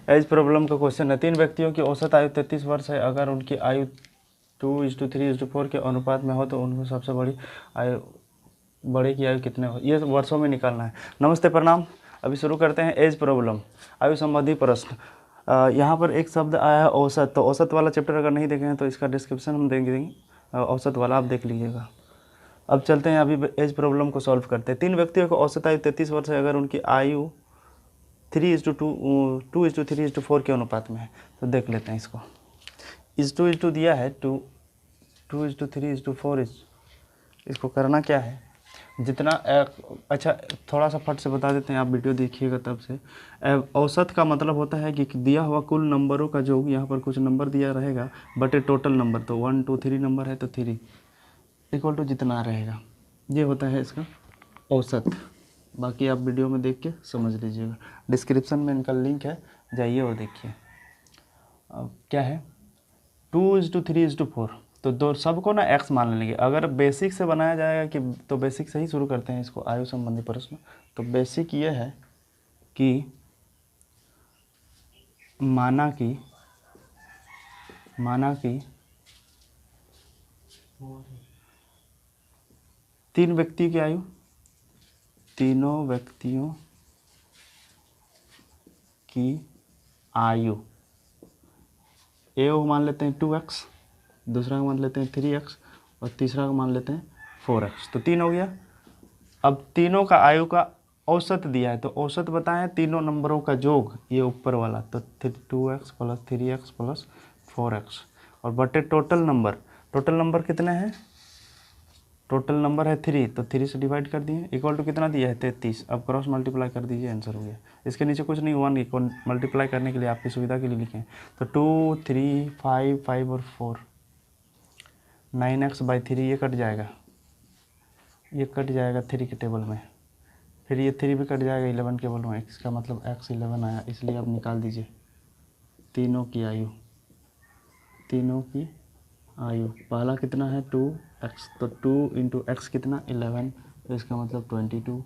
As problem का question है। 3 व्यक्तियों की औसत आयु 33 वर्ष है। अगर उनकी आयु 2:3:4 के अनुपात में हो तो उनको सबसे बड़े की आयु कितने हो, ये वर्षों में निकालना है। नमस्ते प्रणाम। अभी शुरू करते हैं एज प्रॉब्लम, आयु संबंधी प्रश्न। यहाँ पर एक शब्द आया है औसत, तो औसत वाला चैप्टर अगर नहीं देखे हैं तो इसका डिस्क्रिप्शन हम देंगे, औसत वाला आप देख लीजिएगा। अब चलते हैं अभी एज प्रॉब्लम को सॉल्व करते हैं। 3 व्यक्तियों को औसत आयु 33 वर्ष है। अगर उनकी आयु 2:3:4 के अनुपात में है तो देख लेते हैं इसको। 2:2 दिया है, 2:3:4। इसको करना क्या है, जितना अच्छा थोड़ा सा फट से बता देते हैं, आप वीडियो देखिएगा तब से। औसत का मतलब होता है कि दिया हुआ कुल नंबरों का योग, यहाँ पर कुछ नंबर दिया रहेगा बटे टोटल नंबर, तो 1 2 3 नंबर है तो 3 इक्वल टू जितना रहेगा, ये होता है इसका औसत। बाकी आप वीडियो में देख के समझ लीजिएगा, डिस्क्रिप्शन में इनका लिंक है, जाइए और देखिए। अब क्या है, 2:3:4, तो दो सबको ना x मान लेंगे। अगर बेसिक से बनाया जाएगा कि तो बेसिक से ही शुरू करते हैं इसको, आयु संबंधी प्रश्न। तो बेसिक ये है कि माना कि 3 व्यक्ति की आयु, तीनों व्यक्तियों की आयु, ए को मान लेते हैं 2x, दूसरा को मान लेते हैं 3x और तीसरा को मान लेते हैं 4x, तो 3 हो गया। अब तीनों का आयु का औसत दिया है, तो औसत बताएं तीनों नंबरों का योग, ये ऊपर वाला, तो 2x plus 3x plus 4x और बटे टोटल नंबर कितने हैं, टोटल नंबर है 3, तो 3 से डिवाइड कर दिए, इक्वल टू कितना दिया है 33। अब क्रॉस मल्टीप्लाई कर दीजिए, आंसर हो गया। इसके नीचे कुछ नहीं, 1 इक्वल मल्टीप्लाई करने के लिए आपकी सुविधा के लिए लिखें, तो 2 3 5 5 और 4, 9x/3 ये कट जाएगा, 3 के टेबल में, फिर ये 3 भी कट जाएगा 11 के टेबल में, इसका मतलब x 11 आया, इसलिए अब निकाल दीजिए तीनों की आयु। पहला कितना है 2x, तो 2 इंटू एक्स कितना 11, तो इसका मतलब 22,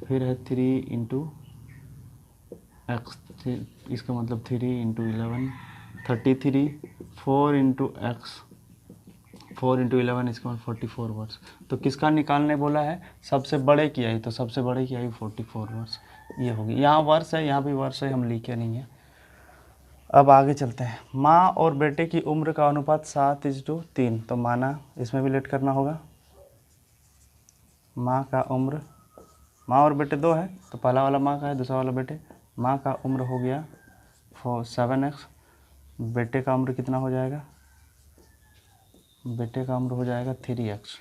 फिर है 3 इंटू एक्स, इसका मतलब 3 इंटू 11 33, 4 इंटू एक्स 4 इंटू 11, इसका मतलब 44 वर्ष। तो किसका निकालने बोला है, सबसे बड़े की आयु, तो सबसे बड़े की आयु 44 वर्ष ये होगी। यहाँ वर्ष है, यहाँ भी वर्ष है, हम लिखे नहीं है। अब आगे चलते हैं। माँ और बेटे की उम्र का अनुपात 7:3, तो माना इसमें भी लेट करना होगा। माँ और बेटे 2 है, तो पहला वाला माँ का है, दूसरा वाला बेटे। माँ का उम्र हो गया 7x, बेटे का उम्र कितना हो जाएगा, बेटे का उम्र हो जाएगा 3x।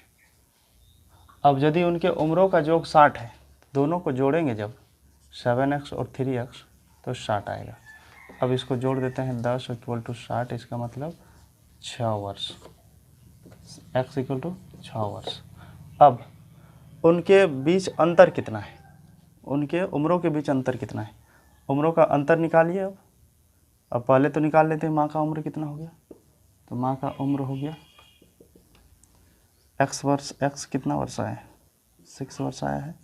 अब यदि उनके उम्रों का योग 60 है, दोनों को जोड़ेंगे जब 7x और 3x तो 60 आएगा। अब इसको जोड़ देते हैं, 10 इक्वल टू 60, इसका मतलब 6 वर्ष, x इक्वल टू 6 वर्ष। अब उनके बीच अंतर कितना है, उनके उम्रों के बीच अंतर कितना है, उम्रों का अंतर निकालिए। अब पहले तो निकाल लेते हैं माँ का उम्र कितना हो गया, तो माँ का उम्र हो गया x वर्ष, x कितना वर्ष आया है 6 वर्ष आया है,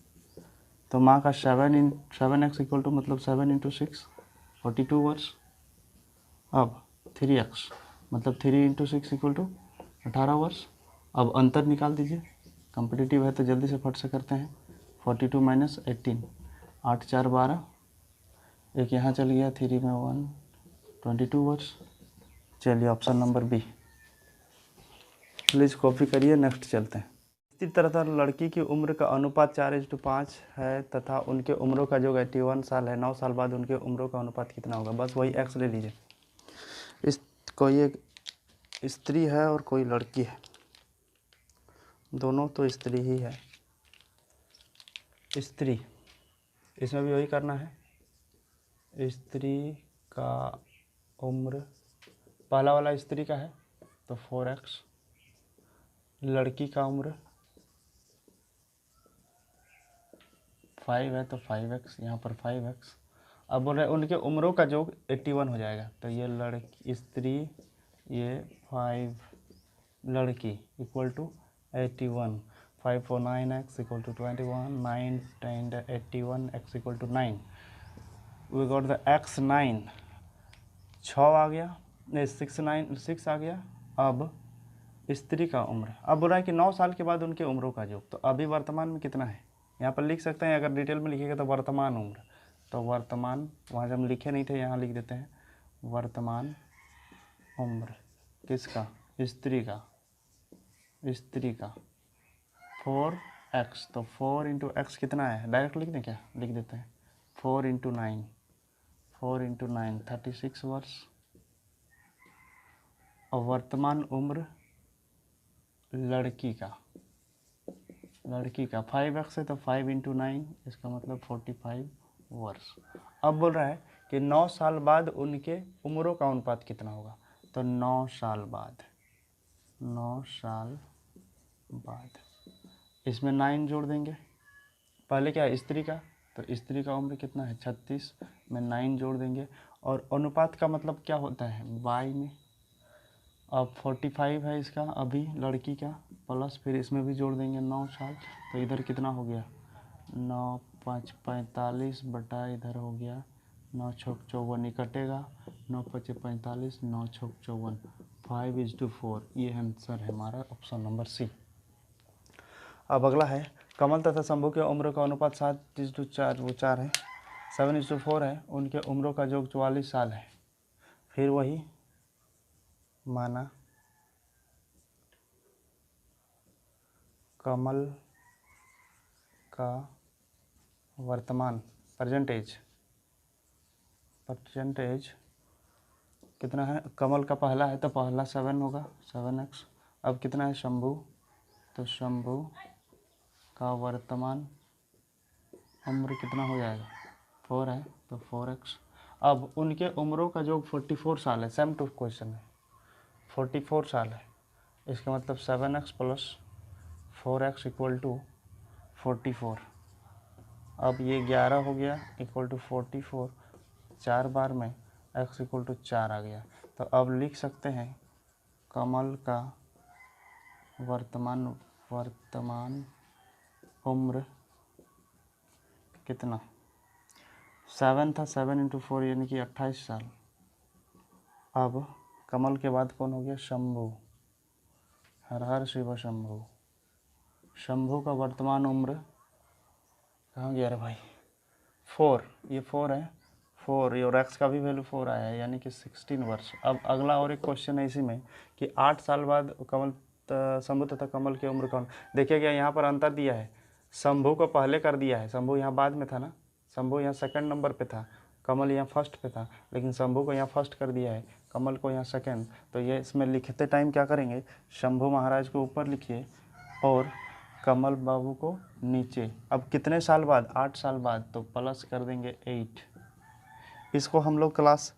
तो माँ का 7x इक्वल टू मतलब 7 इंटू 6 42 वर्ष। अब 3x मतलब 3 इंटू 6 इक्वल टू 18 वर्ष। अब अंतर निकाल दीजिए, कॉम्पिटिटिव है तो जल्दी से फट से करते हैं। 42 माइनस 18, 8 4 12, एक यहाँ चल गया 3 में 1, 22 वर्ष। चलिए option number B, please copy करिए, नेक्स्ट चलते हैं। इसी तरह लड़की की उम्र का अनुपात 4:5 है तथा उनके उम्रों का जो 81 साल है, 9 साल बाद उनके उम्रों का अनुपात कितना होगा, बस वही x ले लीजिए। कोई एक स्त्री है और कोई लड़की है, दोनों तो स्त्री ही है, स्त्री, इसमें भी वही करना है। स्त्री का उम्र, पहला वाला स्त्री का है तो 4x, लड़की का उम्र 5 है तो 5x, यहाँ पर 5x। अब बोल रहे उनके उम्रों का योग 81 हो जाएगा, तो ये लड़की स्त्री, ये 5 लड़की equal to 81, 5 4 9x equal to 21, 9 10 81 x equal to 9, we got the x 9, 6 आ गया, नहीं 6 आ गया। अब स्त्री का उम्र, अब बोला है कि 9 साल के बाद उनके उम्रों का योग, तो अभी वर्तमान में कितना है यहाँ पर लिख सकते हैं। अगर डिटेल में लिखिएगा तो वर्तमान उम्र, तो वर्तमान वहाँ जब हम लिखे नहीं थे यहाँ लिख देते हैं वर्तमान उम्र किसका, स्त्री का, स्त्री का 4x, तो 4 इंटू एक्स कितना है, डायरेक्ट लिख दें क्या, लिख देते हैं 4 इंटू 9, 4 इंटू 9 36 वर्ष। और वर्तमान उम्र लड़की का, लड़की का 5x है, तो 5 इंटू 9 इसका मतलब 45 वर्ष। अब बोल रहा है कि 9 साल बाद उनके उम्रों का अनुपात कितना होगा, तो 9 साल बाद, 9 साल बाद इसमें 9 जोड़ देंगे। पहले क्या है स्त्री का, तो स्त्री का उम्र कितना है 36 में 9 जोड़ देंगे। और अनुपात का मतलब क्या होता है वाई में। अब 45 है इसका अभी लड़की का, प्लस फिर इसमें भी जोड़ देंगे 9 साल, तो इधर कितना हो गया 9 5 45 बटा इधर हो गया 9 छक 54, ये कटेगा 9 5 45, 9 छक 54, 5:4। ये आंसर है हमारा ऑप्शन नंबर सी। अब अगला है कमल तथा शंभू के उम्र का अनुपात 7:4, वो 4 है। 7:4 है, उनके उम्रों का योग 44 साल है। फिर वही माना कमल का वर्तमान परसेंटेज कितना है, कमल का पहला है तो पहला 7 होगा 7x। अब कितना है शंभू, तो शंभू का वर्तमान उम्र कितना हो जाएगा 4 है तो 4x। अब उनके उम्रों का योग 44 साल है, सेम टू क्वेश्चन है 44 साल है, इसका मतलब 7x plus 4x equal to 44। अब ये 11 हो गया इक्वल टू 44, 4 बार में x इक्वल टू 4 आ गया। तो अब लिख सकते हैं कमल का वर्तमान उम्र कितना, 7 था, 7 इंटू 4 यानी कि 28 साल। अब कमल के बाद कौन हो गया शंभू, हर हर शिव शंभू। शंभू का वर्तमान उम्र कहाँ गया रे भाई 4, ये 4 है 4, और एक्स का भी वैल्यू 4 आया है यानी कि 16 वर्ष। अब अगला और एक क्वेश्चन है इसी में कि 8 साल बाद कमल शंभू तथा कमल की उम्र कौन। देखिए क्या यहाँ पर अंतर दिया है, शंभू को पहले कर दिया है, शंभू यहाँ बाद में था ना, शंभू यहाँ सेकंड नंबर पे था, कमल यहाँ फर्स्ट पे था, लेकिन शंभू को यहाँ फर्स्ट कर दिया है, कमल को यहाँ सेकंड। तो ये इसमें लिखते टाइम क्या करेंगे, शंभू महाराज को ऊपर लिखिए और कमल बाबू को नीचे। अब कितने साल बाद, 8 साल बाद, तो प्लस कर देंगे 8। इसको हम लोग क्लास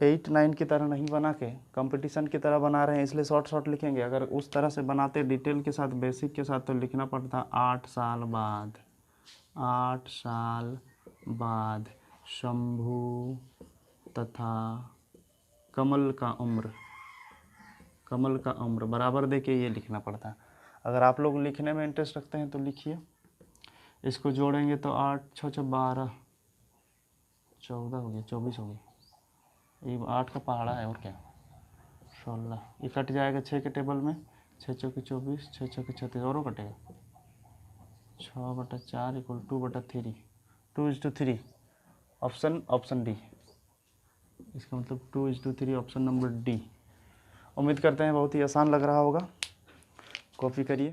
8 9 की तरह नहीं बना के कंपटीशन की तरह बना रहे हैं, इसलिए शॉर्ट लिखेंगे। अगर उस तरह से बनाते डिटेल के साथ बेसिक के साथ तो लिखना पड़ता 8 साल बाद, 8 साल बाद शंभू तथा कमल का उम्र बराबर दे के ये लिखना पड़ता। अगर आप लोग लिखने में इंटरेस्ट रखते हैं तो लिखिए। इसको जोड़ेंगे तो 8 6 12 14 हो गया, 24 हो गया, ये 8 का पहाड़ा है और क्या 16, ये कट जाएगा 6 के टेबल में, 6 चौके 24, 6 चौके 36 और कटेगा 6/4 इक्वल 2/3, 2:3 ऑप्शन डी। इसका मतलब 2:3 ऑप्शन नंबर डी। उम्मीद करते हैं बहुत ही आसान लग रहा होगा, कॉपी करिए।